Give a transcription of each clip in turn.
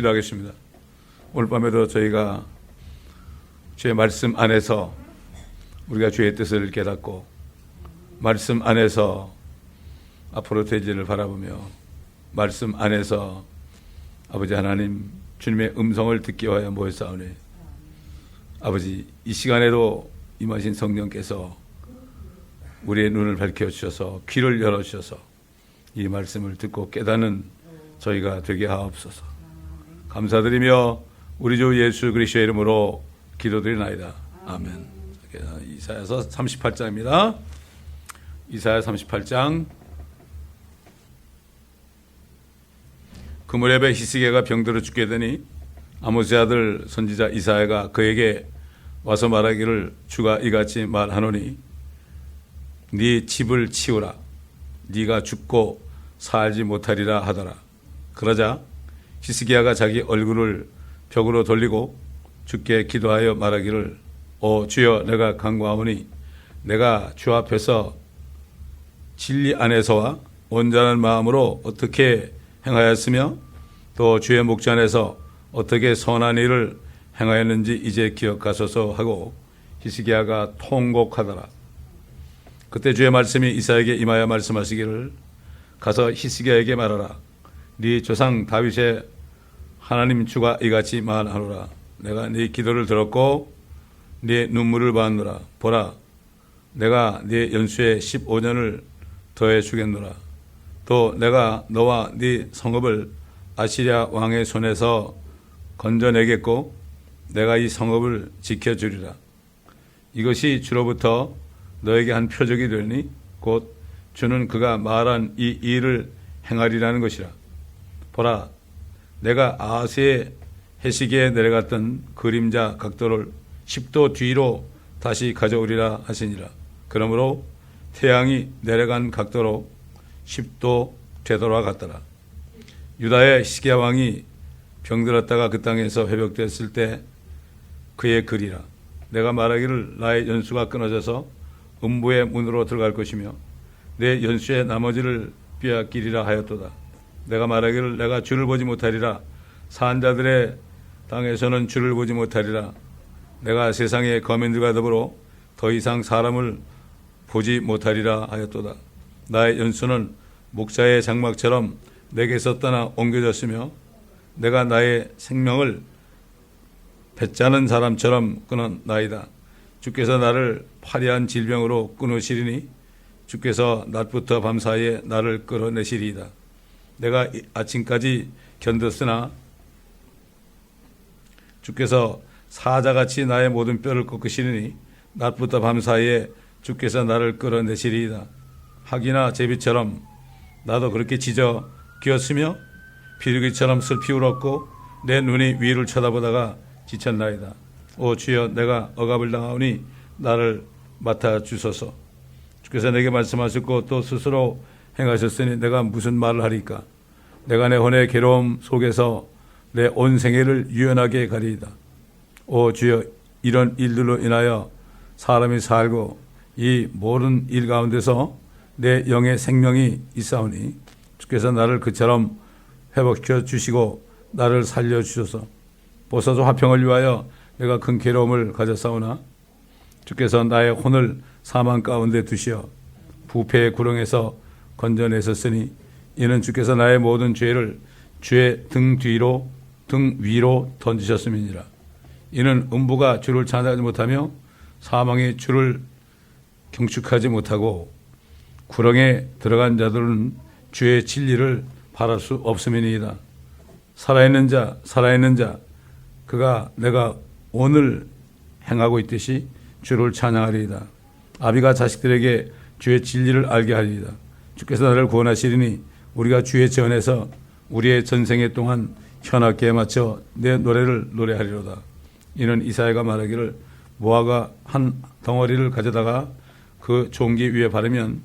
기도하겠습니다. 오늘 밤에도 저희가 주의 말씀 안에서 우리가 주의 뜻을 깨닫고 말씀 안에서 앞으로 될 일을 바라보며 말씀 안에서 아버지 하나님 주님의 음성을 듣기 위하여 모였사오니 아버지 이 시간에도 임하신 성령께서 우리의 눈을 밝혀주셔서 귀를 열어주셔서 이 말씀을 듣고 깨닫는 저희가 되게 하옵소서. 감사드리며 우리 주 예수 그리스도의 이름으로 기도드리나이다. 아멘. 이사야서 38장입니다. 이사야 38장. 그 무렵에 히스기야가 병들어 죽게 되니 아모스의 아들 선지자 이사야가 그에게 와서 말하기를 주가 이같이 말하노니 네 집을 치우라. 네가 죽고 살지 못하리라 하더라. 그러자 히스기야가 자기 얼굴을 벽으로 돌리고 주께 기도하여 말하기를 오 주여 내가 간구하오니 내가 주 앞에서 진리 안에서와 온전한 마음으로 어떻게 행하였으며 또 주의 목전 안에서 어떻게 선한 일을 행하였는지 이제 기억하소서 하고 히스기야가 통곡하더라. 그때 주의 말씀이 이사야에게 임하여 말씀하시기를 가서 히스기야에게 말하라. 네 조상 다윗의 하나님 주가 이같이 말하노라. 내가 네 기도를 들었고 네 눈물을 봤노라. 보라 내가 네 연수에 15년을 더해 주겠노라. 또 내가 너와 네 성읍을 아시리아 왕의 손에서 건져내겠고 내가 이 성읍을 지켜주리라. 이것이 주로부터 너에게 한 표적이 되니 곧 주는 그가 말한 이 일을 행하리라는 것이라. 보라 내가 아하스의 해시기에 내려갔던 그림자 각도를 10도 뒤로 다시 가져오리라 하시니라. 그러므로 태양이 내려간 각도로 10도 되돌아갔더라. 유다의 히스기야 왕이 병들었다가 그 땅에서 회복됐을 때 그의 글이라. 내가 말하기를 나의 연수가 끊어져서 음부의 문으로 들어갈 것이며 내 연수의 나머지를 빼앗기리라 하였도다. 내가 말하기를 내가 주를 보지 못하리라. 산 자들의 땅에서는 주를 보지 못하리라. 내가 세상의 거민들과 더불어 더 이상 사람을 보지 못하리라 하였도다. 나의 연수는 목자의 장막처럼 내게서 떠나 옮겨졌으며 내가 나의 생명을 배짜는 사람처럼 끊었나이다. 주께서 나를 화려한 질병으로 끊으시리니 주께서 낮부터 밤 사이에 나를 끌어내시리이다. 내가 아침까지 견뎠으나 주께서 사자같이 나의 모든 뼈를 꺾으시리니 낮부터 밤 사이에 주께서 나를 끌어내시리이다. 학이나 제비처럼 나도 그렇게 짖어 기었으며 비둘기처럼 슬피 울었고 내 눈이 위를 쳐다보다가 지쳤나이다. 오 주여 내가 억압을 당하오니 나를 맡아주소서. 주께서 내게 말씀하셨고 또 스스로 행하셨으니 내가 무슨 말을 하리까. 내가 내 혼의 괴로움 속에서 내 온 생애를 유연하게 가리이다. 오 주여 이런 일들로 인하여 사람이 살고 이 모든 일 가운데서 내 영의 생명이 있사오니 주께서 나를 그처럼 회복시켜 주시고 나를 살려주셔서 보소서 화평을 위하여 내가 큰 괴로움을 가졌사오나 주께서 나의 혼을 사망 가운데 두시어 부패의 구렁에서 건져내셨으니 이는 주께서 나의 모든 죄를 주의 등 위로 던지셨음이니라. 이는 음부가 주를 찬양하지 못하며 사망이 주를 경축하지 못하고 구렁에 들어간 자들은 주의 진리를 바랄 수 없음이니이다. 살아있는 자 그가 내가 오늘 행하고 있듯이 주를 찬양하리이다. 아비가 자식들에게 주의 진리를 알게 하리이다. 주께서 나를 구원하시리니 우리가 주의 전에서 우리의 전생애 동안 현악기에 맞춰 내 노래를 노래하리로다. 이는 이사야가 말하기를 모아가 한 덩어리를 가져다가 그 종기 위에 바르면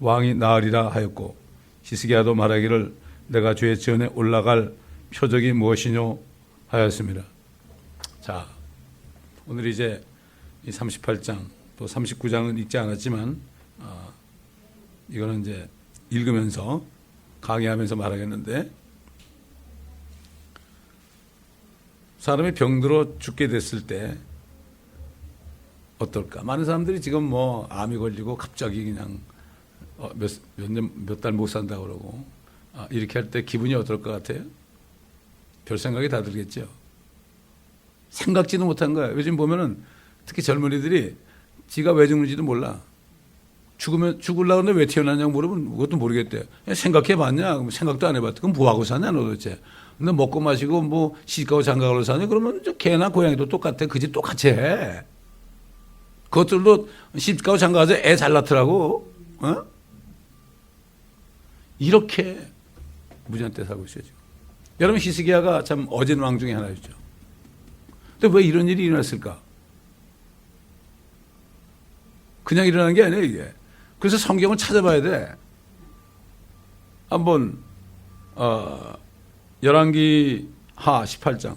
왕이 나으리라 하였고 히스기야도 말하기를 내가 주의 전에 올라갈 표적이 무엇이뇨 하였습니다. 자, 오늘 이제 이 38장 또 39장은 읽지 않았지만 이거는 이제 읽으면서 강의하면서 말하겠는데 사람이 병들어 죽게 됐을 때 어떨까? 많은 사람들이 지금 뭐 암이 걸리고 갑자기 그냥 몇 달 못 산다 그러고 이렇게 할 때 기분이 어떨 것 같아요? 별 생각이 다 들겠죠. 생각지도 못한 거야. 요즘 보면은 특히 젊은이들이 지가 왜 죽는지도 몰라. 죽으려고 하는데 왜 태어났냐고 물으면 그것도 모르겠대. 생각해 봤냐? 생각도 안 해봤대. 그럼 뭐하고 사냐 너 도대체. 근데 먹고 마시고 뭐 시집가고 장가가로 사냐? 그러면 저 개나 고양이도 똑같아. 그지 똑같이 해. 그것들도 시집가고 장가가서 애 잘 낳더라고. 어? 이렇게 무지한 때 살고 있어요 지금. 여러분 히스기야가 참 어진 왕 중에 하나였죠. 근데 왜 이런 일이 일어났을까? 그냥 일어나는 게 아니에요 이게. 그래서 성경을 찾아봐야 돼. 한번 열왕기 하 18장.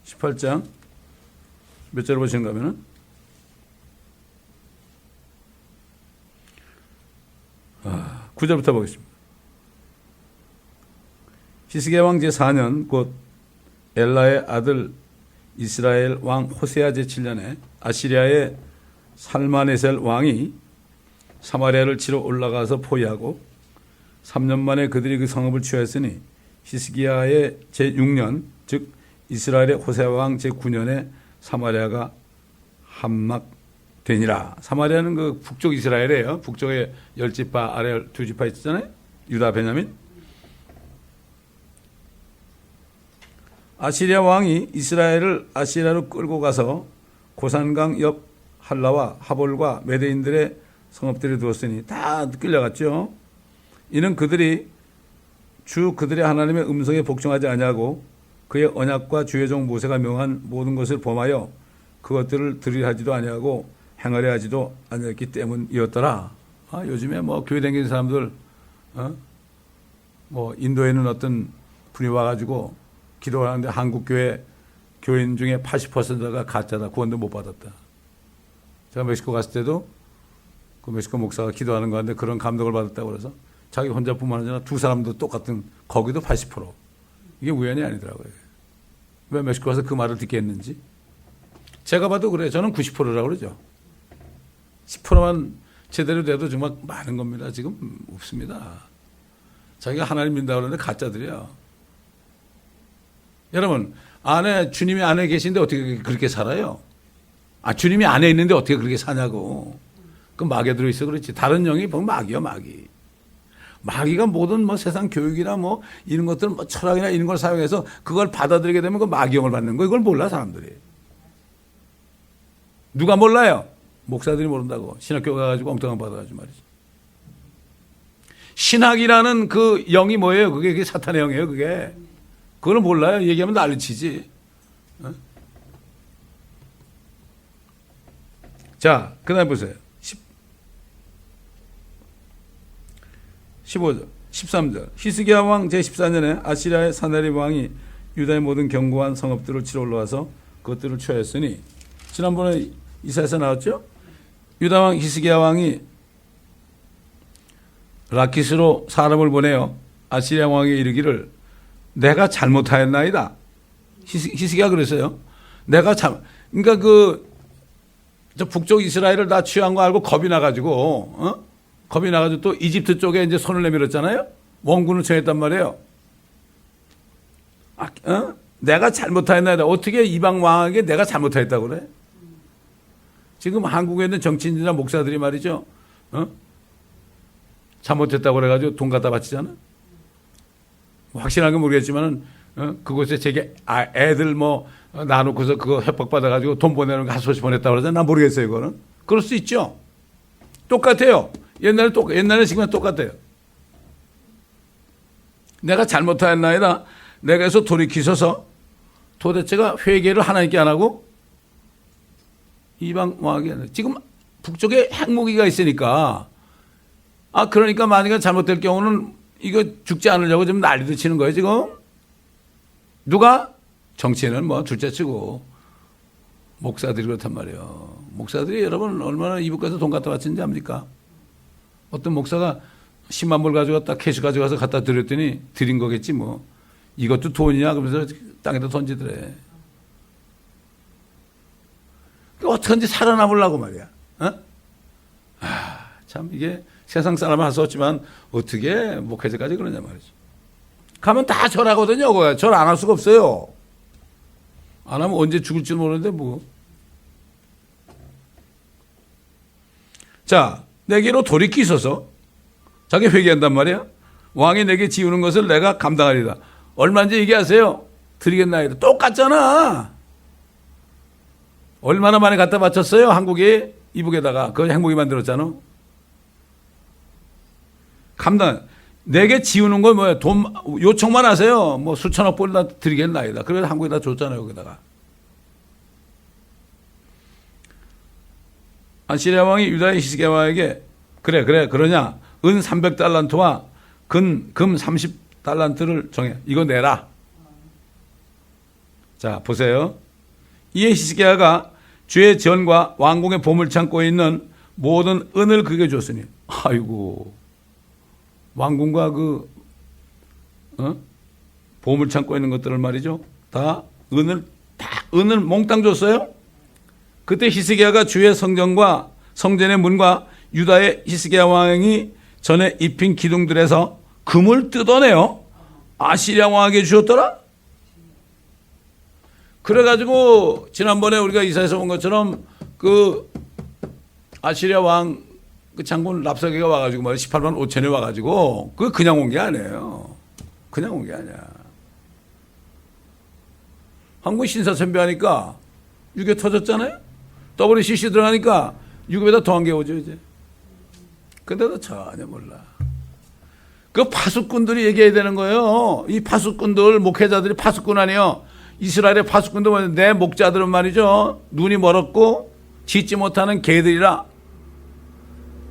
18장 몇 절을 보시는가 하면은 9절부터 보겠습니다. 히스기야 왕 제4년 곧 엘라의 아들 이스라엘 왕 호세아 제7년에 아시리아의 살마네셀 왕이 사마리아를 치러 올라가서 포위하고 3년 만에 그들이 그 성읍을 취하였으니 히스기야의 제6년 즉 이스라엘의 호세아 왕 제9년에 사마리아가 함락되니라. 사마리아는 그 북쪽 이스라엘이에요. 북쪽에 10지파 아래 2지파 있잖아요. 유다 베냐민. 아시리아 왕이 이스라엘을 아시리아로 끌고 가서 고산강 옆 할라와 하볼과 메대인들의 성읍들에 두었으니 다 끌려갔죠. 이는 그들이 그들의 하나님의 음성에 복종하지 아니하고 그의 언약과 주의 종 모세가 명한 모든 것을 범하여 그것들을 들으려 하지도 아니하고 행하려 하지도 아니했기 때문이었더라. 요즘에 뭐 교회 다니는 사람들 뭐 인도에는 어떤 분이 와가지고 기도하는데 한국 교인 중에 80%가 가짜다. 구원도 못 받았다. 제가 멕시코 갔을 때도 그 멕시코 목사가 기도하는 거 같은데 그런 감동을 받았다고 그래서 자기 혼자뿐만 아니라 두 사람도 똑같은 거기도 80%. 이게 우연이 아니더라고요. 왜 멕시코 가서 그 말을 듣게 했는지. 제가 봐도 그래요. 저는 90%라고 그러죠. 10%만 제대로 돼도 정말 많은 겁니다. 지금 없습니다. 자기가 하나님 믿는다고 그러는데 가짜들이야. 여러분, 주님이 안에 계신데 어떻게 그렇게 살아요? 주님이 안에 있는데 어떻게 그렇게 사냐고. 그 마귀에 들어있어 그렇지. 다른 영이 보면 마귀야, 마귀. 마귀가 모든 뭐 세상 교육이나 뭐 이런 것들 뭐 철학이나 이런 걸 사용해서 그걸 받아들이게 되면 그 마귀영을 받는 거. 이걸 몰라, 사람들이. 누가 몰라요? 목사들이 모른다고. 신학교 가가지고 엉뚱한 받아가지고 말이지. 신학이라는 그 영이 뭐예요? 그게 사탄의 영이에요, 그게. 그걸 몰라요. 얘기하면 난리치지. 자, 그 다음에 보세요. 15절, 13절. 히스기야 왕 제14년에 아시리아의 사나립 왕이 유다의 모든 견고한 성읍들을 치러 올라와서 그것들을 취하였으니 지난번에 이사야서 나왔죠? 유다 왕 히스기야 왕이 라키스로 사람을 보내요. 아시리아 왕에게 이르기를 내가 잘못하였나이다. 히스기야 그랬어요. 그러니까 저 북쪽 이스라엘을 다 취한 거 알고 겁이 나가지고, 겁이 나가지고 또 이집트 쪽에 이제 손을 내밀었잖아요. 원군을 청했단 말이에요. 내가 잘못하였나이다. 어떻게 이방 왕에게 내가 잘못하였다고 그래? 지금 한국에 있는 정치인이나 목사들이 말이죠. 잘못했다고 그래가지고 돈 갖다 바치잖아. 확실한 건 모르겠지만은 그곳에 제게 애들 뭐 나놓고서 그거 협박받아가지고 돈 보내는 거 한 소식 보냈다고 그러잖아. 난 모르겠어요, 이거는. 그럴 수 있죠. 똑같아요. 옛날에 지금은 똑같아요. 내가 잘못하였나이다. 내가 해서 돌이키셔서 도대체가 회개를 하나님께 안 하고 이방 왕에게 하는. 지금 북쪽에 핵무기가 있으니까 그러니까 만약에 잘못될 경우는 이거 죽지 않으려고 좀 난리도 치는 거예요, 지금. 누가? 정치인은 뭐 둘째 치고 목사들이 그렇단 말이에요. 목사들이 여러분 얼마나 이북 가서 돈 갖다 바치는지 압니까? 어떤 목사가 10만 불 가져갔다 캐시 가져가서 갖다 드렸더니 드린 거겠지 뭐. 이것도 돈이냐 그러면서 땅에다 던지더래. 어떻게든지 살아남으려고 말이야. 어? 참 이게 세상 사람은 할 수 없지만 어떻게 목회자까지 그러냐 말이지. 가면 다 절하거든요. 절 안 할 수가 없어요. 안 하면 언제 죽을지 모르는데 뭐. 자, 내게로 돌이키소서. 자기 회개한단 말이야. 왕이 내게 지우는 것을 내가 감당하리다. 얼마인지 얘기하세요. 드리겠나이다. 똑같잖아. 얼마나 많이 갖다 바쳤어요? 한국에 이북에다가. 그걸 행복이 만들었잖아. 내게 지우는 건 뭐야? 돈 요청만 하세요. 뭐 수천억 불 드리겠나이다. 그래서 한국에다 줬잖아요. 거기다가. 아시리아 왕이 유다의 히스기야 왕에게 그러냐? 은 300달란트와 금 30달란트를 정해. 이거 내라. 자, 보세요. 이에 히스기야가 주의 전과 왕궁의 보물창고에 있는 모든 은을 그게 줬으니. 아이고. 왕궁과 보물창고에 있는 것들을 말이죠. 다 은을 몽땅 줬어요. 그때 히스기야가 주의 성전과 성전의 문과 유다의 히스기야 왕이 전에 입힌 기둥들에서 금을 뜯어내요. 아시리아 왕에게 주었더라. 그래가지고 지난번에 우리가 이사에서 본 것처럼 그 아시리아 왕 그 장군 랍사게가 와가지고 말이야 18만 5천에 와가지고 그거 그냥 온 게 아니에요. 그냥 온 게 아니야. 한국 신사참배하니까 유교 터졌잖아요. WCC 들어가니까 유교보다 더한 게 오죠 이제. 근데도 전혀 몰라. 그 파수꾼들이 얘기해야 되는 거예요. 이 파수꾼들 목회자들이 파수꾼 아니에요. 이스라엘의 파수꾼도 뭐예요? 내 목자들은 말이죠. 눈이 멀었고 짖지 못하는 개들이라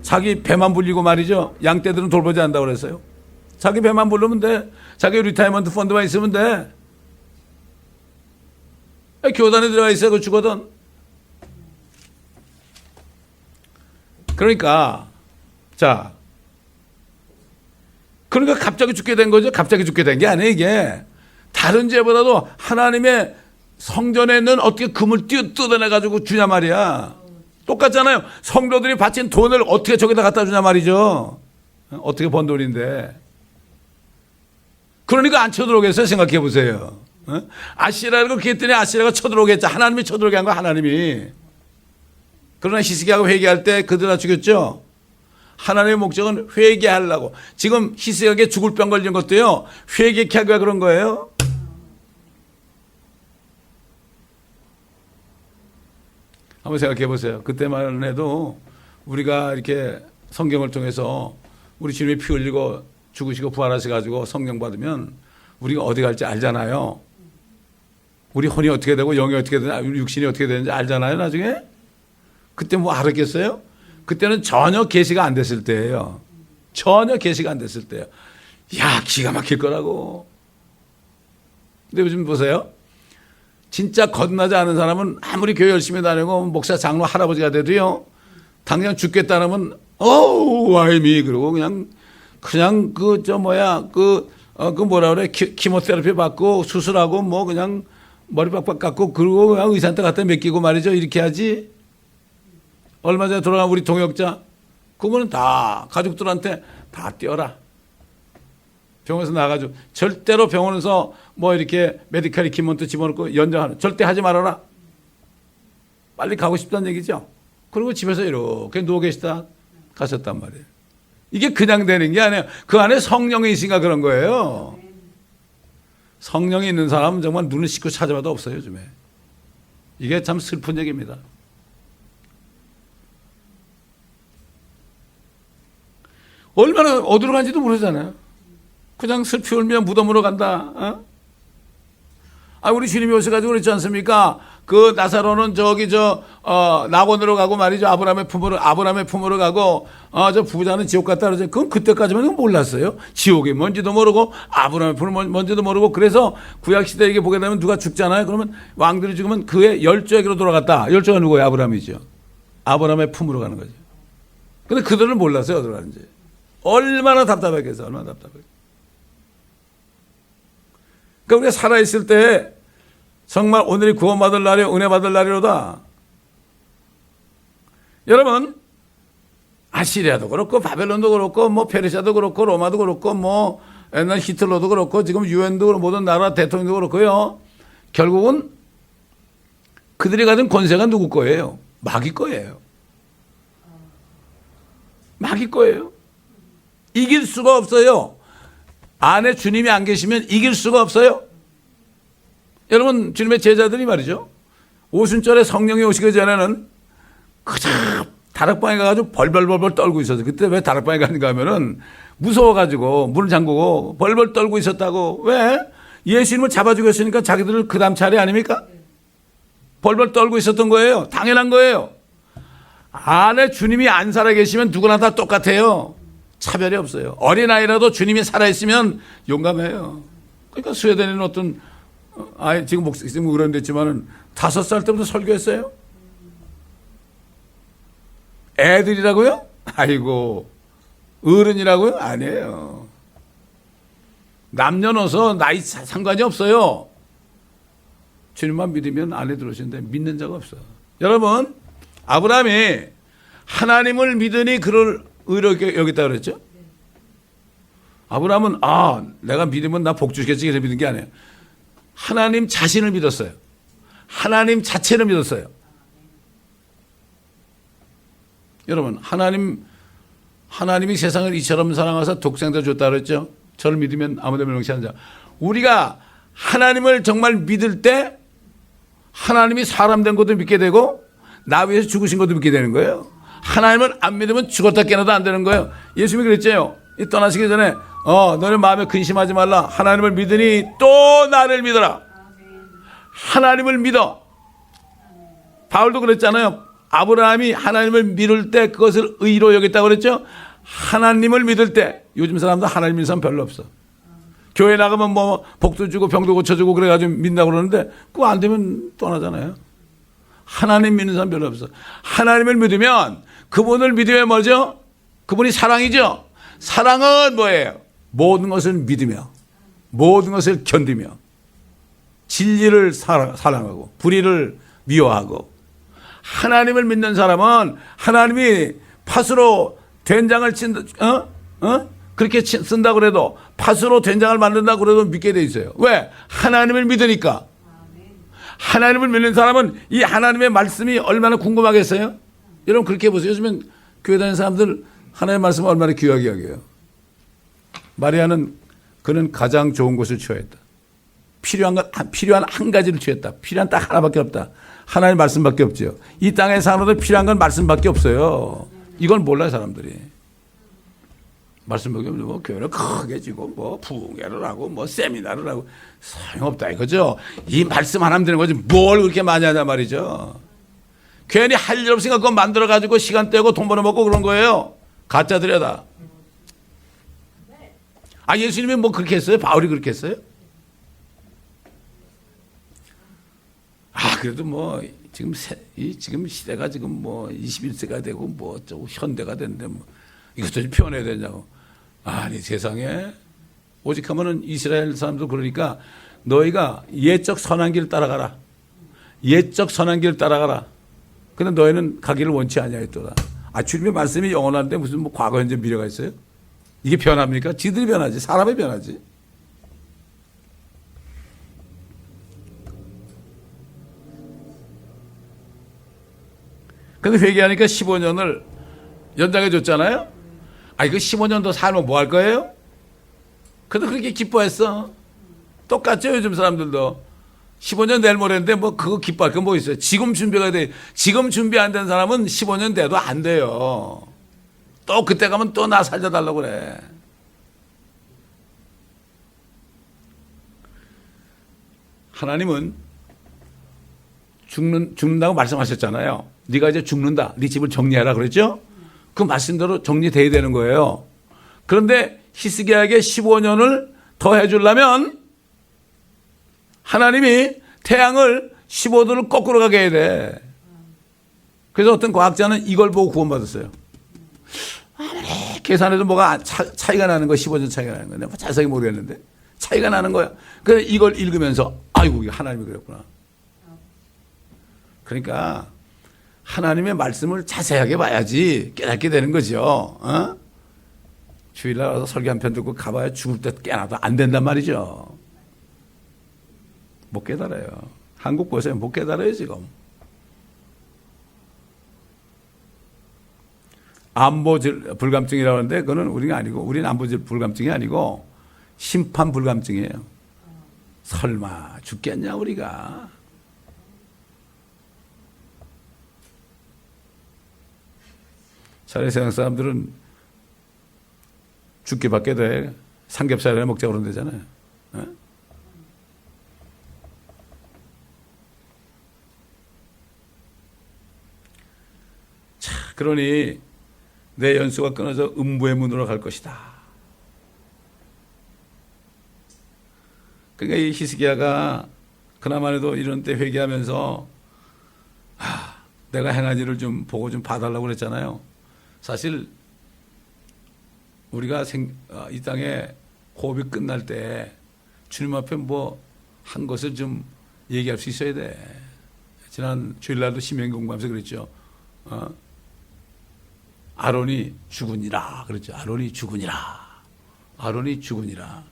자기 배만 불리고 말이죠. 양떼들은 돌보지 않는다고 그랬어요. 자기 배만 부르면 돼. 자기 리타이먼트 펀드만 있으면 돼. 교단에 들어가 있어야 그 주거든. 그러니까 그러니까 갑자기 죽게 된 거죠. 갑자기 죽게 된 게 아니에요 이게. 다른 죄보다도 하나님의 성전에 있는 어떻게 금을 뜯어내가지고 주냐 말이야. 똑같잖아요. 성도들이 바친 돈을 어떻게 저기다 갖다 주냐 말이죠. 어떻게 번 돈인데. 그러니까 안 쳐들어오겠어요. 생각해 보세요. 아시라를 그렇게 했더니 아시라가 쳐들어오겠죠. 하나님이 쳐들어오게 한 거야 하나님이. 그러나 히스기야가 회개할 때 그들 다 죽였죠. 하나님의 목적은 회개하려고. 지금 히스기야에게 죽을 병 걸린 것도요. 회개케 하기가 그런 거예요. 한번 생각해 보세요. 그때만 해도 우리가 이렇게 성경을 통해서 우리 주님이 피 흘리고 죽으시고 부활하셔가지고 성령 받으면 우리가 어디 갈지 알잖아요. 우리 혼이 어떻게 되고 영이 어떻게 되나, 우리 육신이 어떻게 되는지 알잖아요. 나중에. 그때 뭐 알았겠어요? 그때는 전혀 계시가 안 됐을 때예요. 전혀 계시가 안 됐을 때예요. 야, 기가 막힐 거라고. 근데 요즘 보세요. 진짜 거듭나지 않은 사람은 아무리 교회 열심히 다니고 목사 장로 할아버지가 돼도요. 당장 죽겠다면 why me 그러고 그냥 뭐라 그래 키모테라피 받고 수술하고 뭐 그냥 머리 빡빡 깎고 그러고 그냥 의사한테 갖다 맡기고 말이죠. 이렇게 하지. 얼마 전에 돌아간 우리 동역자 그거는 다 가족들한테 다 떼어라. 병원에서 나가가지고 절대로 병원에서 뭐 이렇게 메디컬 이퀴먼트 집어넣고 연장하는 절대 하지 말아라. 빨리 가고 싶다는 얘기죠. 그리고 집에서 이렇게 누워 계시다 가셨단 말이에요. 이게 그냥 되는 게 아니에요. 그 안에 성령이 있으니까 그런 거예요. 성령이 있는 사람은 정말 눈을 씻고 찾아봐도 없어요 요즘에. 이게 참 슬픈 얘기입니다. 얼마나 어디로 간지도 모르잖아요. 그냥 슬피 울며 무덤으로 간다. 어? 우리 주님이 오셔가지고 그랬지 않습니까? 그 나사로는 낙원으로 가고 말이죠. 아브라함의 품으로 가고, 저 부자는 지옥 갔다 그러죠. 그건 그때까지만 몰랐어요. 지옥이 뭔지도 모르고, 아브라함의 품은 뭔지도 모르고, 그래서 구약시대에 이게 보게 되면 누가 죽잖아요. 그러면 왕들이 죽으면 그의 열조에게로 돌아갔다. 열조가 누구예요? 아브라함이죠. 아브라함의 품으로 가는 거죠. 근데 그들은 몰랐어요, 어디로 가는지. 얼마나 답답했겠어, 얼마나 답답했겠어. 그러니까 우리가 살아있을 때 정말 오늘이 구원받을 날이 은혜 받을 날이로다. 여러분, 아시리아도 그렇고 바벨론도 그렇고 뭐 페르시아도 그렇고 로마도 그렇고 뭐 옛날 히틀러도 그렇고 지금 유엔도 그렇고 모든 나라 대통령도 그렇고요. 결국은 그들이 가진 권세가 누구 거예요? 마귀 거예요. 마귀 거예요. 이길 수가 없어요. 안에 주님이 안 계시면 이길 수가 없어요. 여러분, 주님의 제자들이 말이죠. 오순절에 성령이 오시기 전에는 그저 다락방에 가가지고 벌벌벌벌 떨고 있었어요. 그때 왜 다락방에 가는가 하면은 무서워가지고 문을 잠그고 벌벌 떨고 있었다고. 왜? 예수님을 잡아주겠으니까 자기들을 그 다음 차례 아닙니까? 벌벌 떨고 있었던 거예요. 당연한 거예요. 안에 주님이 안 살아계시면 누구나 다 똑같아요. 차별이 없어요. 어린아이라도 주님이 살아있으면 용감해요. 그러니까 스웨덴에는 어떤 아이, 지금 목사님 그런 데 있지만은 5살 때부터 설교했어요. 애들이라고요? 아이고, 어른이라고요? 아니에요. 남녀노소 나이 상관이 없어요. 주님만 믿으면 안에 들어오시는데 믿는 자가 없어. 여러분, 아브라함이 하나님을 믿으니 그를 의롭게 여겼다 그랬죠? 아브라함은 내가 믿으면 나 복 주시겠지 그래서 믿은 게 아니에요. 하나님 자신을 믿었어요. 하나님 자체를 믿었어요. 여러분, 하나님이 세상을 이처럼 사랑하사 독생자 줬다 그랬죠? 저를 믿으면 아무데나 명시하는 자. 우리가 하나님을 정말 믿을 때 하나님이 사람 된 것도 믿게 되고 나 위해서 죽으신 것도 믿게 되는 거예요. 하나님을 안 믿으면 죽었다 깨어나도 안 되는 거예요. 예수님이 그랬죠. 떠나시기 전에 너는 마음에 근심하지 말라. 하나님을 믿으니 또 나를 믿어라. 하나님을 믿어. 바울도 그랬잖아요. 아브라함이 하나님을 믿을 때 그것을 의로 여겼다고 그랬죠. 하나님을 믿을 때. 요즘 사람도 하나님 믿는 사람 별로 없어. 교회 나가면 뭐 복도 주고 병도 고쳐주고 그래가지고 믿는다고 그러는데 그거 안 되면 떠나잖아요. 하나님 믿는 사람 별로 없어. 하나님을 믿으면 그분을 믿으면 뭐죠? 그분이 사랑이죠. 사랑은 뭐예요? 모든 것을 믿으며 모든 것을 견디며 진리를 사랑하고 불의를 미워하고. 하나님을 믿는 사람은 하나님이 팥으로 된장을 그렇게 쓴다고 그래도 팥으로 된장을 만든다고 그래도 믿게 돼 있어요. 왜? 하나님을 믿으니까. 하나님을 믿는 사람은 이 하나님의 말씀이 얼마나 궁금하겠어요? 여러분 그렇게 해보세요. 요즘엔 교회 다니는 사람들 하나님의 말씀을 얼마나 귀하게 여겨요. 마리아는 그는 가장 좋은 것을 취하였다. 필요한 한 가지를 취했다. 필요한 딱 하나밖에 없다. 하나님의 말씀밖에 없죠. 이 땅에 사는 사람들 필요한 건 말씀밖에 없어요. 이걸 몰라요 사람들이. 말씀밖에 없는데 뭐 교회를 크게 지고 뭐 부흥회를 하고 뭐 세미나를 하고 소용없다 이거죠. 이 말씀 하나면 되는 거지 뭘 그렇게 많이 하냐 말이죠. 괜히 할 일 없으니까 그거 만들어가지고 시간 떼고 돈 벌어먹고 그런 거예요. 가짜들이다. 예수님이 뭐 그렇게 했어요? 바울이 그렇게 했어요? 그래도 뭐 지금 시대가 지금 뭐 21세가 되고 뭐 어쩌고 현대가 됐는데 뭐 이것도 표현해야 되냐고. 아니 세상에 오직 하면은 이스라엘 사람도 그러니까 너희가 예적 선한 길을 따라가라. 예적 선한 길을 따라가라. 근데 너희는 가기를 원치 아니하였도다. 주님의 말씀이 영원한데 무슨 뭐 과거 현재 미래가 있어요? 이게 변합니까? 지들이 변하지. 사람이 변하지. 근데 회개하니까 15년을 연장해 줬잖아요. 이거 15년 더 살면 뭐 할 거예요? 그래도 그렇게 기뻐했어. 똑같죠 요즘 사람들도. 15년 내일 모레인데 뭐 그거 기뻐할 건 뭐 있어요? 지금 준비가 돼. 지금 준비 안 된 사람은 15년 돼도 안 돼요. 또 그때 가면 또 나 살려달라고 그래. 하나님은 죽는다고 말씀하셨잖아요. 네가 이제 죽는다. 네 집을 정리해라 그랬죠? 그 말씀대로 정리돼야 되는 거예요. 그런데 히스기야에게 15년을 더 해주려면 하나님이 태양을 15도를 거꾸로 가게 해야 돼. 그래서 어떤 과학자는 이걸 보고 구원받았어요. 계산해도 뭐가 차이가 나는 거야. 15년 차이가 나는 거야. 내가 자세히 모르겠는데 차이가 나는 거야. 그래서 이걸 읽으면서 아이고 이게 하나님이 그랬구나. 그러니까 하나님의 말씀을 자세하게 봐야지 깨닫게 되는 거죠. 어? 주일날 와서 설교 한 편 듣고 가봐야 죽을 때 깨나도 안 된단 말이죠. 못 깨달아요. 한국 보세요. 못 깨달아요 지금. 안보 불감증이라고 하는데 그거는 우리가 아니고 우리는 안보 불감증이 아니고 심판 불감증이에요. 설마 죽겠냐 우리가. 차라리 세상 사람들은 죽기밖에 돼. 삼겹살이나 먹자고 그러면 되잖아요. 어? 자, 그러니 내 연수가 끊어져 음부의 문으로 갈 것이다. 그러니까 이 히스기야가 그나마도 이런 때 회개하면서 내가 행한 일을 좀 보고 좀 봐달라고 그랬잖아요. 사실 우리가 이 땅에 호흡이 끝날 때 주님 앞에 뭐 한 것을 좀 얘기할 수 있어야 돼. 지난 주일날도 신명기 공부하면서 그랬죠. 아론이 죽으니라 그랬죠. 아론이 죽으니라. 아론이 죽으니라.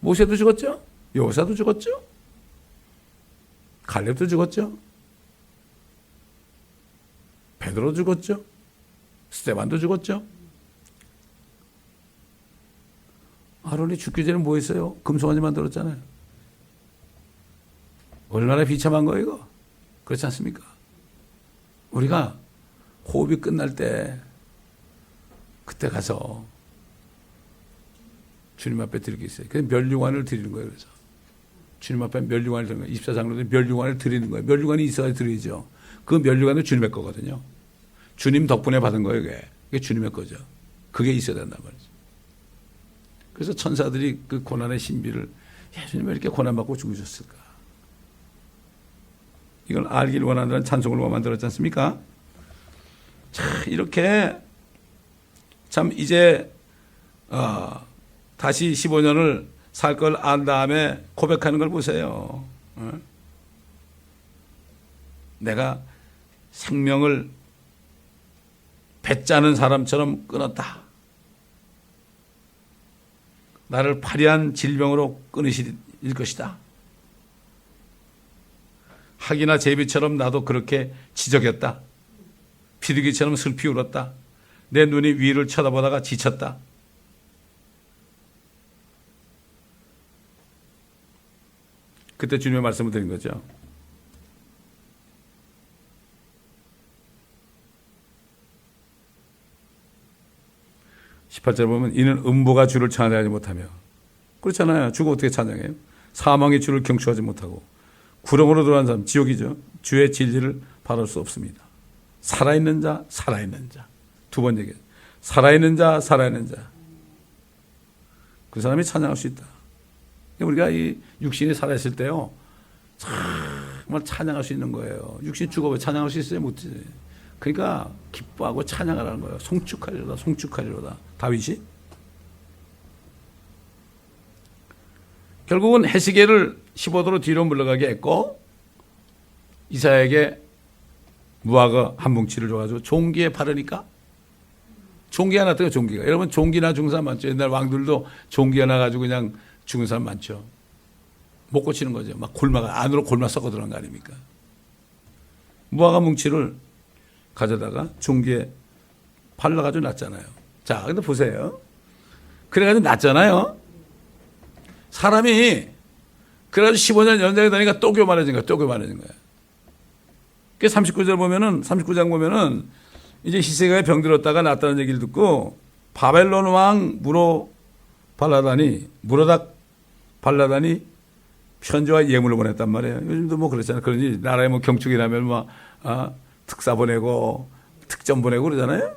모세도 죽었죠. 여호사도 죽었죠. 갈렙도 죽었죠. 베드로 죽었죠. 스데반도 죽었죠. 아론이 죽기 전에 뭐 했어요? 금송아지 만들었잖아요. 얼마나 비참한 거예요 이거. 그렇지 않습니까? 우리가 호흡이 끝날 때 그때 가서 주님 앞에 드릴 게 있어요. 그래서 멸류관을 드리는 거예요. 그래서 주님 앞에 멸류관을 드리는 거예요. 24장로들 멸류관을 드리는 거예요. 멸류관이 있어야 드리죠. 그 멸류관은 주님의 거거든요. 주님 덕분에 받은 거예요. 그게 주님의 거죠. 그게 있어야 된단 말이죠. 그래서 천사들이 그 고난의 신비를 예수님 왜 이렇게 고난받고 죽으셨을까? 이걸 알기를 원한다는 찬송을 만들었지 않습니까? 자, 이렇게 참 이제 다시 15년을 살 걸 안 다음에 고백하는 걸 보세요. 내가 생명을 배짜는 사람처럼 끊었다. 나를 파리한 질병으로 끊으실 것이다. 학이나 제비처럼 나도 그렇게 지적였다. 비둘기처럼 슬피 울었다. 내 눈이 위를 쳐다보다가 지쳤다. 그때 주님의 말씀을 드린 거죠. (18절) 보면 이는 음부가 주를 찬양하지 못하며, 그렇잖아요. 주가 어떻게 찬양해요? 사망이 주를 경축하지 못하고 구렁으로 들어간 사람 지옥이죠. 주의 진리를 바랄 수 없습니다. 살아있는 자, 살아있는 자. 두 번 얘기해요. 살아있는 자, 살아있는 자. 그 사람이 찬양할 수 있다. 우리가 이 육신이 살아있을 때요, 정말 찬양할 수 있는 거예요. 육신이 죽어도 찬양할 수 있어요? 못지. 그러니까 기뻐하고 찬양하라는 거예요. 송축하리로다, 송축하리로다. 다윗이 결국은 헤스기야를 15도로 뒤로 물러가게 했고 이사야에게 무화과 한 뭉치를 줘가지고 종기에 바르니까 종기가 났대요. 종기가. 여러분 종기나 죽은 사람 많죠. 옛날 왕들도 종기가 나가지고 그냥 죽은 사람 많죠. 못 고치는 거죠. 막 안으로 골마 썩어 들어간 거 아닙니까? 무화과 뭉치를 가져다가 종기에 발라가지고 놨잖아요. 자, 근데 보세요. 그래가지고 놨잖아요. 사람이 그래가지고 15년 연장이 되니까 또 교만해진 거야. 또 교만해진 거야. 그 39절 보면은 39장 보면은 이제 히스기야가 병들었다가 낫다는 얘기를 듣고 바벨론 왕 무로닥 발라다니 편지와 예물을 보냈단 말이에요. 요즘도 뭐 그렇잖아요. 그러니 나라에 뭐 경축이 나면 뭐 특사 보내고 특전 보내고 그러잖아요.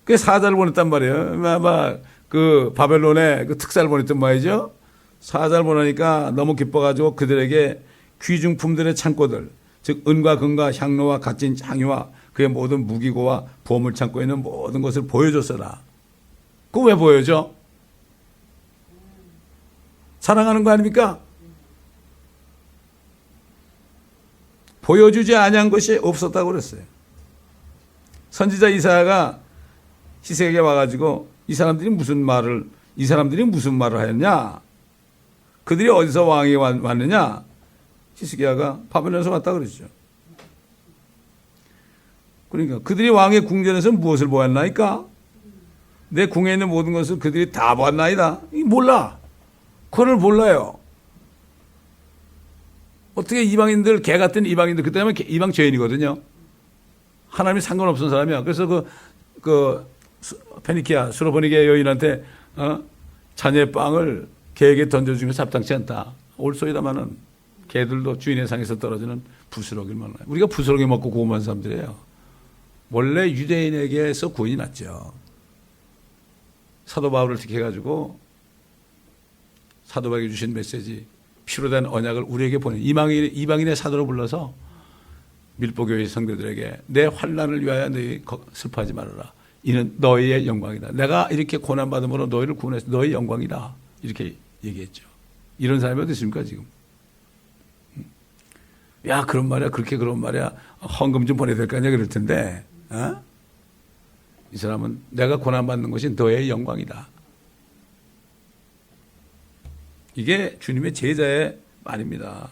그 사자를 보냈단 말이에요. 아마 그 바벨론에 그 특사를 보냈단 말이죠. 사자를 보내니까 너무 기뻐가지고 그들에게 귀중품들의 창고들, 즉 은과 금과 향로와 값진 향유와 그의 모든 무기고와 보험을 참고 있는 모든 것을 보여줬어라. 그거 왜 보여줘? 사랑하는 거 아닙니까? 보여주지 아니한 것이 없었다고 그랬어요. 선지자 이사야가 히스기야에게 와가지고 이 사람들이 무슨 말을 하였냐? 그들이 어디서 왕이 왔느냐? 히스기야가 바벨론에서 왔다 그랬죠. 그러니까 그들이 왕의 궁전에서 무엇을 보았나이까? 내 궁에 있는 모든 것을 그들이 다 보았나이다. 몰라. 그걸 몰라요. 어떻게 이방인들, 개 같은 이방인들, 그때 하면 이방 죄인이거든요. 하나님이 상관없는 사람이야. 그래서 페니키아, 수로보니게 여인한테, 자녀의 빵을 개에게 던져주면 잡당치 않다. 올소이다마는 개들도 주인의 상에서 떨어지는 부스러기를 만나요. 우리가 부스러기 먹고 구원한 사람들이에요. 원래 유대인에게서 구원이 났죠. 사도 바울을 택해가지고 사도 바울이 주신 메시지, 피로 된 언약을 우리에게 보내 이방인의 사도로 불러서 밀보교회 성도들에게 내 환난을 위하여 너희 슬퍼하지 말아라. 이는 너희의 영광이다. 내가 이렇게 고난받음으로 너희를 구원해서 너희의 영광이다. 이렇게 얘기했죠. 이런 사람이 어디 있습니까 지금? 야 그런 말이야 그렇게 그런 말이야 헌금 좀 보내야 될 거 아니야 그럴 텐데 이 사람은 내가 고난받는 것이 너의 영광이다. 이게 주님의 제자의 말입니다.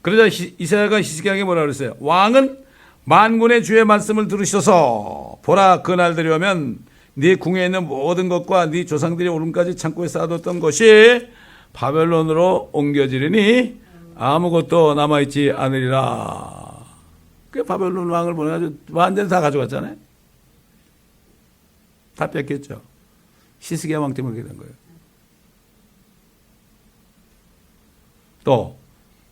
그러자 이사야가 히스기야에게 뭐라 그랬어요? 왕은 만군의 주의 말씀을 들으셔서 보라 그날들이 오면 네 궁에 있는 모든 것과 네 조상들이 오름까지 창고에 쌓아뒀던 것이 바벨론으로 옮겨지리니 아무것도 남아있지 않으리라. 그 바벨론 왕을 보내가지고 완전히 다 가져갔잖아요. 다 뺏겼죠. 히스기야 왕 때문에 그렇게 된 거예요. 또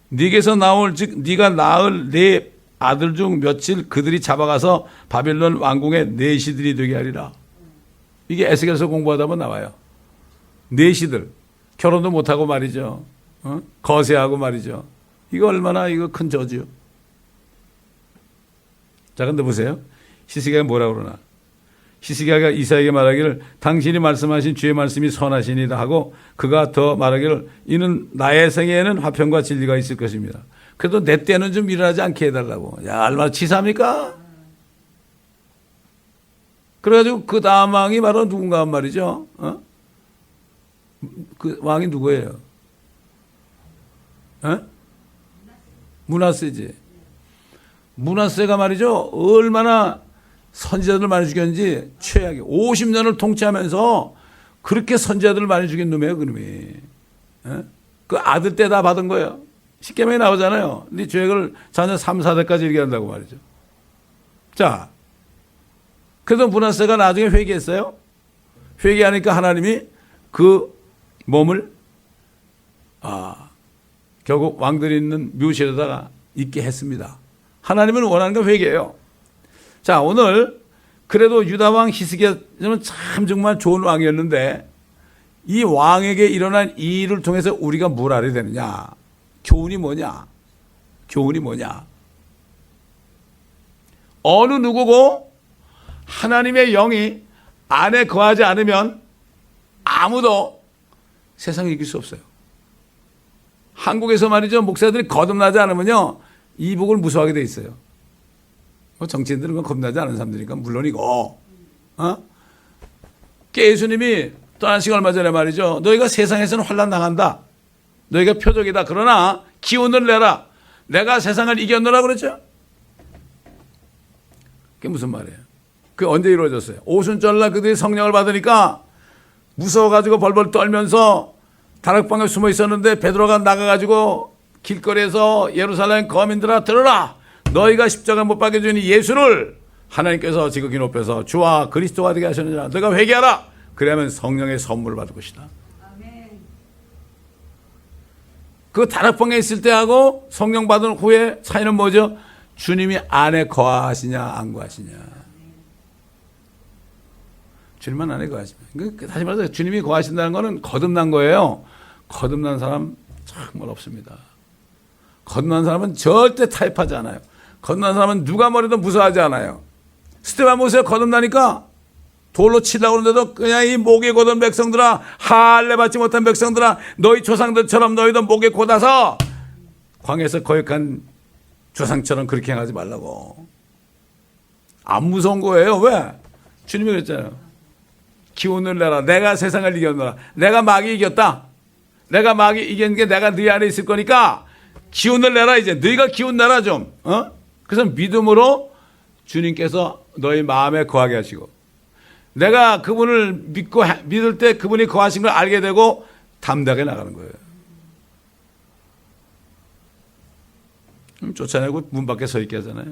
네게서 나올 즉 네가 낳을 네 아들 중 며칠 그들이 잡아가서 바벨론 왕궁의 내시들이 되게 하리라. 이게 에스겔서 공부하다 보면 나와요. 내시들 결혼도 못하고 말이죠. 거세하고 말이죠. 이거 얼마나 이거 큰 저주요. 자, 근데 보세요. 히스기야가 뭐라 그러나? 히스기야가 이사야에게 말하기를 당신이 말씀하신 주의 말씀이 선하시니라 하고 그가 더 말하기를 이는 나의 생애에는 화평과 진리가 있을 것입니다. 그래도 내 때는 좀 일어나지 않게 해달라고. 야, 얼마나 치사합니까? 그래가지고 그 다음 왕이 바로 누군가 한 말이죠. 그 왕이 누구예요? 므낫세지. 므낫세가 말이죠. 얼마나 선지자들을 많이 죽였는지 최악이 50년을 통치하면서 그렇게 선지자들을 많이 죽인 놈이에요. 그놈이. 그 아들 때 다 받은 거예요. 십계명에 나오잖아요. 네 죄를 자녀 3, 4대까지 이렇게 한다고 말이죠. 자, 그래도 므낫세가 나중에 회개했어요. 회개하니까 하나님이 그 몸을 결국 왕들이 있는 묘실에다가 있게 했습니다. 하나님은 원하는 건 회개예요. 자, 오늘 그래도 유다왕 히스기야는 참 정말 좋은 왕이었는데 이 왕에게 일어난 이 일을 통해서 우리가 뭘 알아야 되느냐? 교훈이 뭐냐? 교훈이 뭐냐? 어느 누구고 하나님의 영이 안에 거하지 않으면 아무도 세상을 이길 수 없어요. 한국에서 말이죠. 목사들이 거듭나지 않으면요. 이복을 무서워하게 돼 있어요. 뭐 정치인들은 겁나지 않은 사람들이니까 물론이고, 예수님이 떠난 시간 얼마 전에 말이죠. 너희가 세상에서는 환난 당한다. 너희가 표적이다. 그러나 기운을 내라. 내가 세상을 이겼노라 그랬죠. 그게 무슨 말이에요? 그게 언제 이루어졌어요? 오순절날 그들이 성령을 받으니까 무서워가지고 벌벌 떨면서 다락방에 숨어 있었는데 베드로가 나가가지고 길거리에서 예루살렘 거민들아 들어라. 너희가 십자가 못 박혀 주니 예수를 하나님께서 지극히 높여서 주와 그리스도가 되게 하셨느니라. 너희가 회개하라. 그러면 성령의 선물을 받을 것이다. 아멘. 그 다락방에 있을 때하고 성령 받은 후에 차이는 뭐죠? 주님이 안에 거하시냐 안 거하시냐. 주님만 안에 거하시냐. 다시 말해서 주님이 거하신다는 것은 거듭난 거예요. 거듭난 사람 정말 없습니다. 거듭난 사람은 절대 타협하지 않아요. 거듭난 사람은 누가 뭐래도 무서워하지 않아요. 스데반 보세요. 거듭나니까 돌로 치려고 하는데도 그냥 이 목에 곧은 백성들아, 할례 받지 못한 백성들아, 너희 조상들처럼 너희도 목에 곧아서 광야에서 거역한 조상처럼 그렇게 행하지 말라고. 안 무서운 거예요. 왜? 주님이 그랬잖아요. 기운을 내라. 내가 세상을 이겼노라. 내가 마귀 이겼다. 내가 마귀 이긴 게 내가 네 안에 있을 거니까 기운을 내라. 이제 너희가 기운 내라 좀. 그래서 믿음으로 주님께서 너희 마음에 거하게 하시고, 내가 그분을 믿을 때 그분이 거하신 걸 알게 되고 담대하게 나가는 거예요. 쫓아내고 문 밖에 서 있게 하잖아요.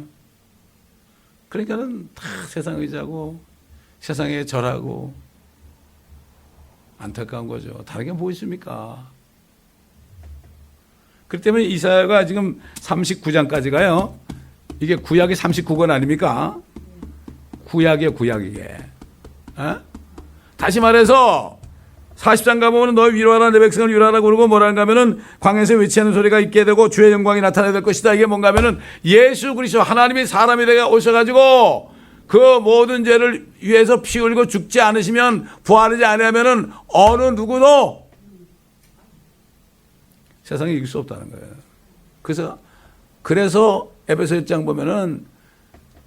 그러니까는 다 세상 의지하고 세상에 절하고 안타까운 거죠. 다른 게 뭐 있습니까? 그렇기 때문에 이사야가 지금 39장까지 가요. 이게 구약이 39권 아닙니까? 구약이에요, 구약 이게. 다시 말해서 40장 가보면 너 위로하라, 내 백성을 위로하라 그러고 뭐라는가 하면은 광야에서 외치는 소리가 있게 되고 주의 영광이 나타나야 될 것이다. 이게 뭔가 하면은 예수 그리스도 하나님이 사람이 되게 오셔가지고 그 모든 죄를 위해서 피 흘리고 죽지 않으시면, 부활하지 않으면은 어느 누구도 세상에 이길 수 없다는 거예요. 그래서 에베소 1장 보면은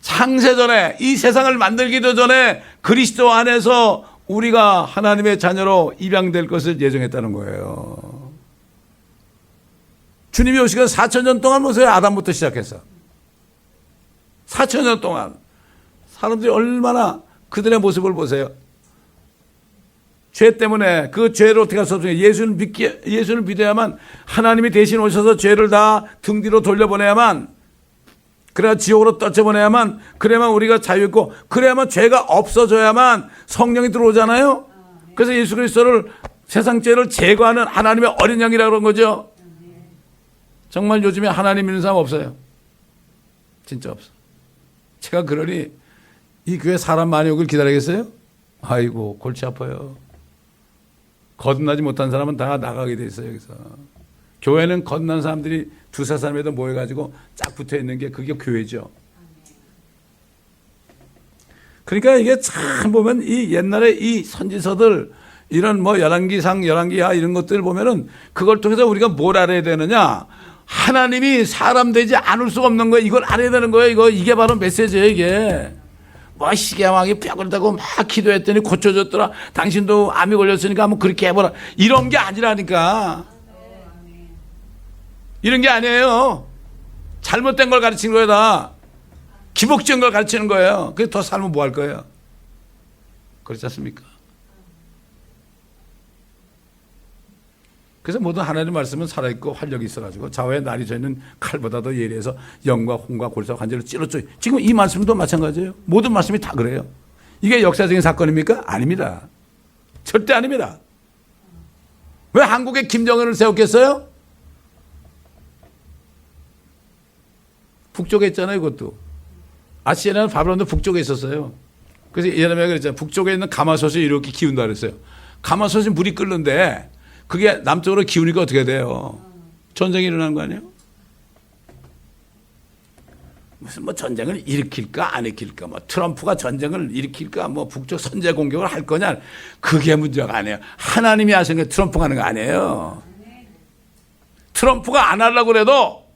창세전에, 이 세상을 만들기도 전에 그리스도 안에서 우리가 하나님의 자녀로 입양될 것을 예정했다는 거예요. 주님이 오시고 4,000년 동안 보세요. 아담부터 시작해서 4,000년 동안 사람들이 얼마나 그들의 모습을 보세요. 죄 때문에 그 죄를 어떻게 할 수 없어요. 예수를 믿어야만, 하나님이 대신 오셔서 죄를 다 등 뒤로 돌려보내야만, 그래야 지옥으로 떨쳐보내야만, 그래야만 우리가 자유있고, 그래야만 죄가 없어져야만 성령이 들어오잖아요. 그래서 예수 그리스도를, 세상 죄를 제거하는 하나님의 어린 양이라고 그런 거죠. 정말 요즘에 하나님 믿는 사람 없어요. 진짜 없어. 제가 그러니 이 교회 사람 많이 오길 기다리겠어요? 아이고 골치 아파요. 거듭나지 못한 사람은 다 나가게 돼 있어요. 여기서 교회는 거듭난 사람들이 두세 사람에도 모여가지고 쫙 붙어 있는 게 그게 교회죠. 그러니까 이게 참 보면 이 옛날에 이 선지서들, 이런 뭐 열왕기상, 열왕기하 이런 것들 보면은 그걸 통해서 우리가 뭘 알아야 되느냐? 하나님이 사람 되지 않을 수가 없는 거예요. 이걸 알아야 되는 거예요. 이게 바로 메시지예요. 이게 뭐 시기야 왕이 뼈를 다고 막 기도했더니 고쳐졌더라. 당신도 암이 걸렸으니까 한번 그렇게 해보라. 이런 게 아니라니까. 이런 게 아니에요. 잘못된 걸 가르치는 거예요. 다 기복적인 걸 가르치는 거예요. 그래서 더 살면 뭐 할 거예요? 그렇지 않습니까? 그래서 모든 하나님의 말씀은 살아있고 활력이 있어가지고 좌우에 날이 져 있는 칼보다도 예리해서 영과 혼과 골수와 관절을 찔러줘. 지금 이 말씀도 마찬가지예요. 모든 말씀이 다 그래요. 이게 역사적인 사건입니까? 아닙니다. 절대 아닙니다. 왜 한국에 김정은을 세웠겠어요? 북쪽에 있잖아요. 이것도 아시아는 바벨론도 북쪽에 있었어요. 그래서 예레미야가 그랬잖아요. 북쪽에 있는 가마솥이 이렇게 기운다 그랬어요. 가마솥이 물이 끓는데 그게 남쪽으로 기우니까 어떻게 돼요? 전쟁이 일어나는 거 아니에요? 무슨 뭐 전쟁을 일으킬까 안 일으킬까, 뭐 트럼프가 전쟁을 일으킬까, 뭐 북쪽 선제 공격을 할 거냐, 그게 문제가 아니에요. 하나님이 하신 게 트럼프가 하는 거 아니에요. 트럼프가 안 하려고 그래도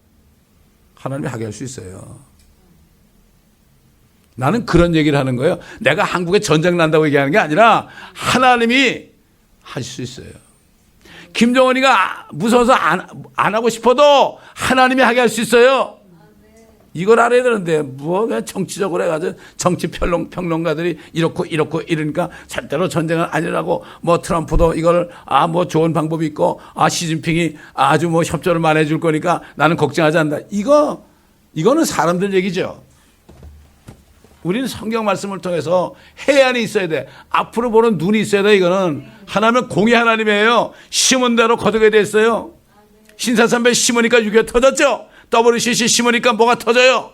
하나님이 하게 할 수 있어요. 나는 그런 얘기를 하는 거예요. 내가 한국에 전쟁 난다고 얘기하는 게 아니라 하나님이 하실 수 있어요. 김정은이가 무서워서 안 하고 싶어도 하나님이 하게 할 수 있어요. 이걸 알아야 되는데 뭐 그냥 정치적으로 해가지고 정치 평론가들이 이렇고 이러니까 절대로 전쟁은 아니라고, 뭐 트럼프도 이걸 뭐 좋은 방법이 있고 시진핑이 아주 뭐 협조를 많이 해줄 거니까 나는 걱정하지 않는다. 이거는 사람들 얘기죠. 우리는 성경 말씀을 통해서 해안이 있어야 돼. 앞으로 보는 눈이 있어야 돼. 이거는 하나님은 공의 하나님이에요. 심은 대로 거두게 돼 있어요. 신사삼배 심으니까 6.25 터졌죠. WCC 심으니까 뭐가 터져요?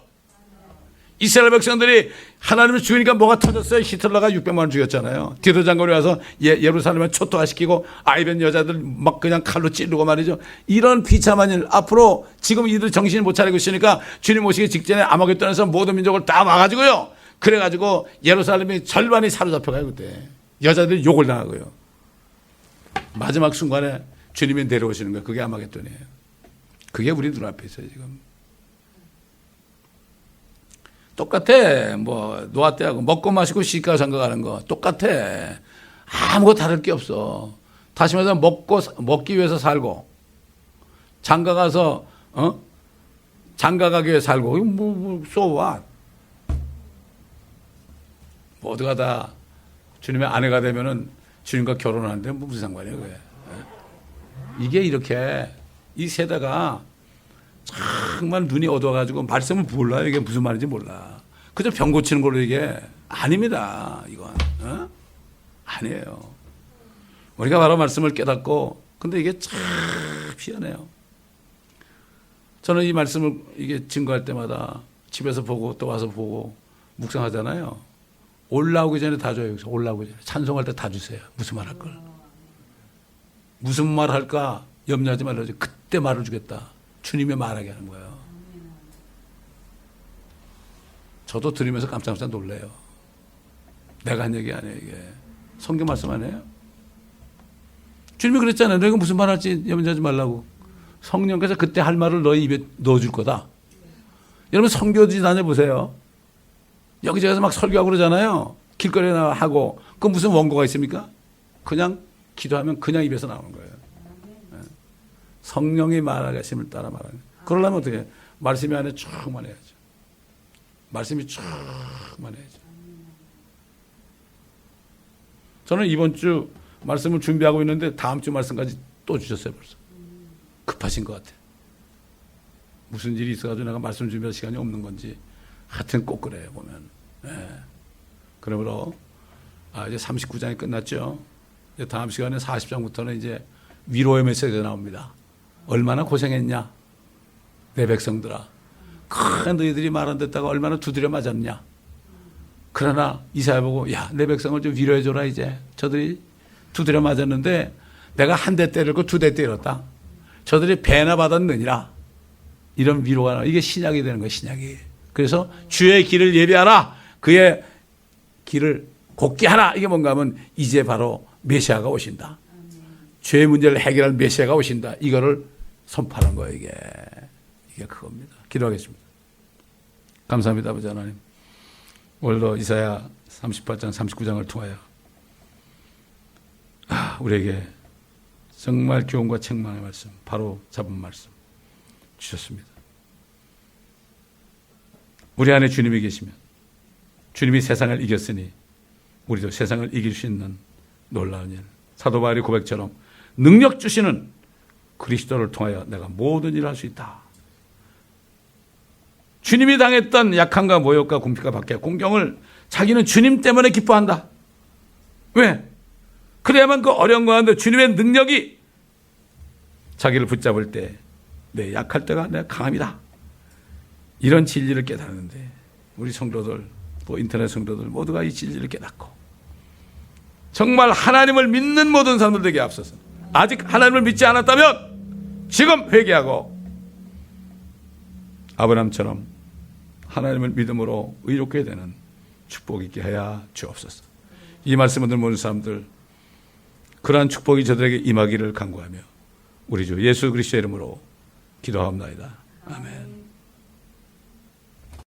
이스라엘 백성들이 하나님을 죽이니까 뭐가 터졌어요? 히틀러가 600만 원 죽였잖아요. 디도 장군이 와서 예루살렘을 초토화시키고 아이벤 여자들 막 그냥 칼로 찌르고 말이죠. 이런 비참한 일, 앞으로 지금 이들 정신을 못 차리고 있으니까 주님 오시기 직전에 아마겟돈에서 모든 민족을 다 와가지고요. 그래가지고 예루살렘이 절반이 사로잡혀가요. 그때 여자들이 욕을 당하고요. 마지막 순간에 주님이 내려오시는 거예요. 그게 아마겟돈이에요. 그게 우리 눈앞에 있어요 지금. 똑같아. 뭐 노아 때하고 먹고 마시고 시집가 장가 가는 거 똑같아. 아무것도 다를 게 없어. 다시 말해서 먹기 위해서 살고 장가 가서 장가 가기 위해 살고 so what? 모두가 다 주님의 아내가 되면은 주님과 결혼하는데 무슨 상관이에요 그게. 이게 이렇게 이 세대가 정말 눈이 어두워가지고 말씀을 몰라요. 이게 무슨 말인지 몰라. 그저 병 고치는 걸로 이게 아닙니다. 이건 아니에요. 우리가 바로 말씀을 깨닫고 근데 이게 참 희한해요. 저는 이 말씀을 이게 증거할 때마다 집에서 보고 또 와서 보고 묵상하잖아요. 올라오기 전에 다 줘요. 여기서 올라오기 전에 찬송할 때 다 주세요. 무슨 말 할 걸. 무슨 말 할까 염려하지 말라고 그때 말을 주겠다. 주님이 말하게 하는 거예요. 저도 들으면서 깜짝깜짝 놀래요. 내가 한 얘기 아니에요 이게. 성경 말씀 아니에요? 주님이 그랬잖아요. 너희가 무슨 말 할지 염려하지 말라고. 성령께서 그때 할 말을 너희 입에 넣어줄 거다. 여러분 선교지 다녀보세요. 여기저기서 막 설교하고 그러잖아요. 길거리에 하고. 그 무슨 원고가 있습니까? 그냥 기도하면 그냥 입에서 나오는 거예요. 성령이 말하심을 따라 말하는 거예요. 그러려면 어떻게 해요? 말씀이 안에 충만해야죠. 말씀이 충만해야죠. 저는 이번 주 말씀을 준비하고 있는데 다음 주 말씀까지 또 주셨어요 벌써. 급하신 것 같아요. 무슨 일이 있어가지고 내가 말씀 준비할 시간이 없는 건지 하여튼 꼭 그래요 보면. 그러므로 이제 39장이 끝났죠. 이제 다음 시간에 40장부터는 이제 위로의 메시지가 나옵니다. 얼마나 고생했냐 내 백성들아. 너희들이 말 안 듣다가 얼마나 두드려 맞았냐. 그러나 이사야 보고 야 내 백성을 좀 위로해 줘라. 이제 저들이 두드려 맞았는데 내가 한 대 때렸고 2대 때렸다. 저들이 배나 받았느니라. 이런 위로가 나와. 이게 신약이 되는 거예요. 신약이. 그래서 주의 길을 예비하라. 그의 길을 곱게 하라. 이게 뭔가 하면 이제 바로 메시아가 오신다. 죄의 문제를 해결할 메시아가 오신다. 이거를 선포하는 거예요. 이게 그겁니다. 기도하겠습니다. 감사합니다. 아버지 하나님. 오늘도 이사야 38장 39장을 통하여 우리에게 정말 교훈과 책망의 말씀, 바로 잡은 말씀 주셨습니다. 우리 안에 주님이 계시면 주님이 세상을 이겼으니 우리도 세상을 이길 수 있는 놀라운 일, 사도 바울의 고백처럼 능력 주시는 그리스도를 통하여 내가 모든 일을 할 수 있다. 주님이 당했던 약함과 모욕과 궁핍과 박해, 공경을 자기는 주님 때문에 기뻐한다. 왜? 그래야만 그 어려운 가운데 주님의 능력이 자기를 붙잡을 때 내 약할 때가 내가 강함이다. 이런 진리를 깨닫는데 우리 성도들 또 인터넷 성도들 모두가 이 진리를 깨닫고 정말 하나님을 믿는 모든 사람들에게 앞서서 아직 하나님을 믿지 않았다면 지금 회개하고 아브라함처럼 하나님을 믿음으로 의롭게 되는 축복이 있게 하여 주옵소서. 이 말씀을 듣는 모든 사람들 그러한 축복이 저들에게 임하기를 간구하며 우리 주 예수 그리스도의 이름으로 기도하옵나이다. 아멘.